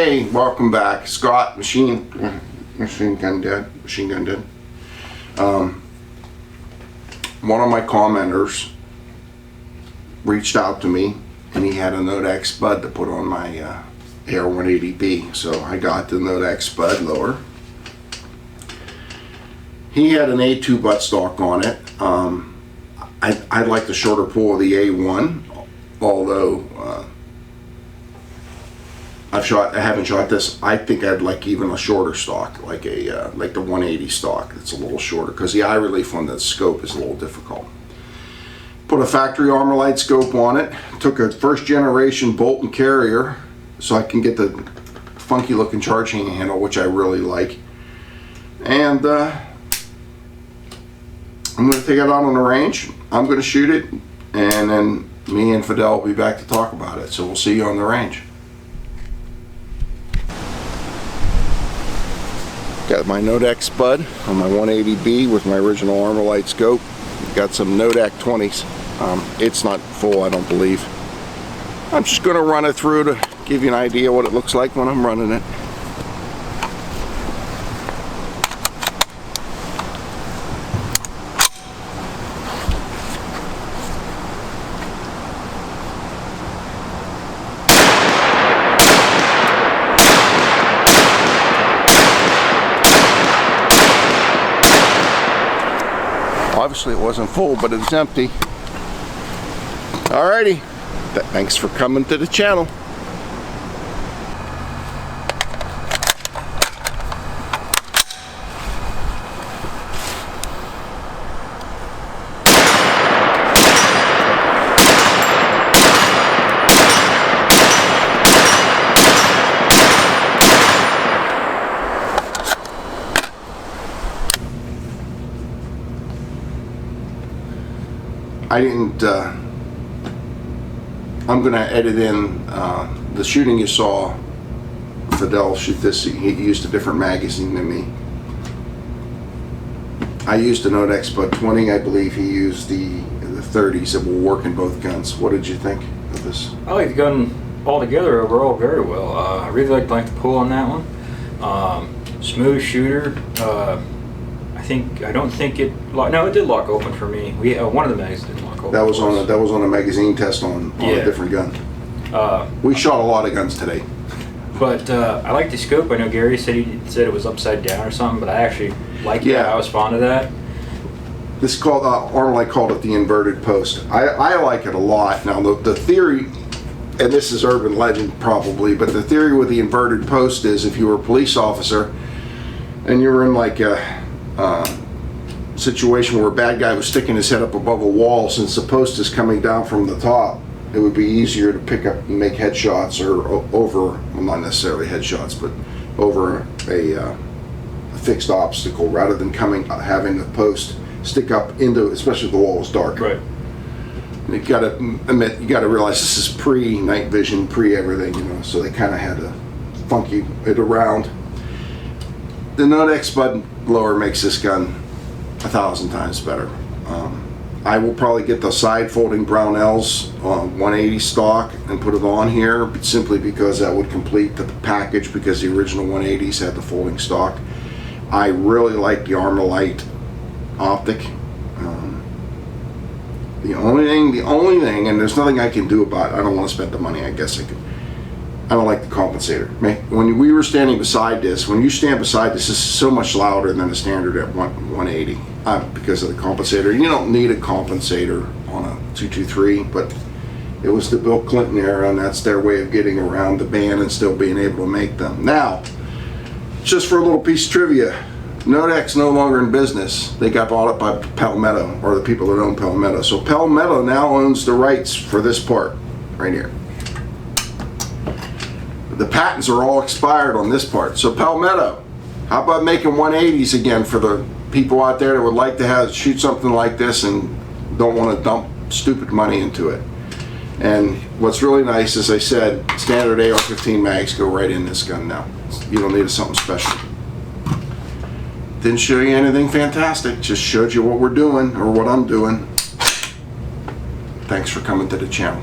Hey, welcome back. Scott, Machine Gun Dad. One of my commenters reached out to me and he had a Nodak Spud to put on my AR-180B. So I got the Nodak Spud lower. He had an A2 buttstock on it. I like the shorter pull of the A1, although I haven't shot this. I think I'd like even a shorter stock, like the 180 stock. It's a little shorter because the eye relief on the scope is a little difficult. Put a factory Armalite scope on it. Took a first generation bolt and carrier so I can get the funky looking charging handle, which I really like. And I'm going to take it out on the range. I'm going to shoot it, and then me and Fidel will be back to talk about it. So we'll see you on the range. Got my Nodak Spud on my 180B with my original Armalite scope. Got some Nodak 20s. It's not full, I don't believe. I'm just going to run it through to give you an idea what it looks like when I'm running it. Obviously it wasn't full, but it's empty. Alrighty, thanks for coming to the channel. I'm going to edit in the shooting you saw. Fidel shoot this. He used a different magazine than me. I used a Nodak Spud 20. I believe he used the 30s that will work in both guns. What did you think of this? I like the gun altogether overall very well. I really like the pull on that one. Smooth shooter. I don't think it. No, it did lock open for me. One of the mags didn't lock open. That was on a magazine test on a different gun. We shot a lot of guns today. But I like the scope. I know Gary said it was upside down or something, but I actually like it. I was fond of that. This called Armalite called it the inverted post. I like it a lot. Now the theory, and this is urban legend probably, but the theory with the inverted post is if you were a police officer and you were in like a situation where a bad guy was sticking his head up above a wall, since the post is coming down from the top, it would be easier to pick up and make headshots, or over, well, not necessarily headshots, but over a fixed obstacle, rather than having the post stick up into, especially if the wall is dark. Right. And you gotta admit, you gotta realize this is pre-night vision, pre-everything, you know, so they kind of had to funky it around. The Nodak Spud blower makes this gun 1,000 times better. I will probably get the side folding Brownells 180 stock and put it on here, but simply because that would complete the package, because the original 180s had the folding stock. I really like the Armalite optic. The only thing, and there's nothing I can do about it. I don't want to spend the money. I guess I could. I don't like the compensator. When we were standing beside this, when you stand beside this is so much louder than the standard at 180 because of the compensator. You don't need a compensator on a 223, but it was the Bill Clinton era, and that's their way of getting around the ban and still being able to make them. Now, just for a little piece of trivia, Nodak's no longer in business. They got bought up by Palmetto, or the people that own Palmetto. So Palmetto now owns the rights for this part right here. The patents are all expired on this part. So Palmetto, how about making 180s again for the people out there that would like to shoot something like this and don't want to dump stupid money into it. And what's really nice, as I said, standard AR-15 mags go right in this gun now. You don't need something special. Didn't show you anything fantastic, just showed you what we're doing, or what I'm doing. Thanks for coming to the channel.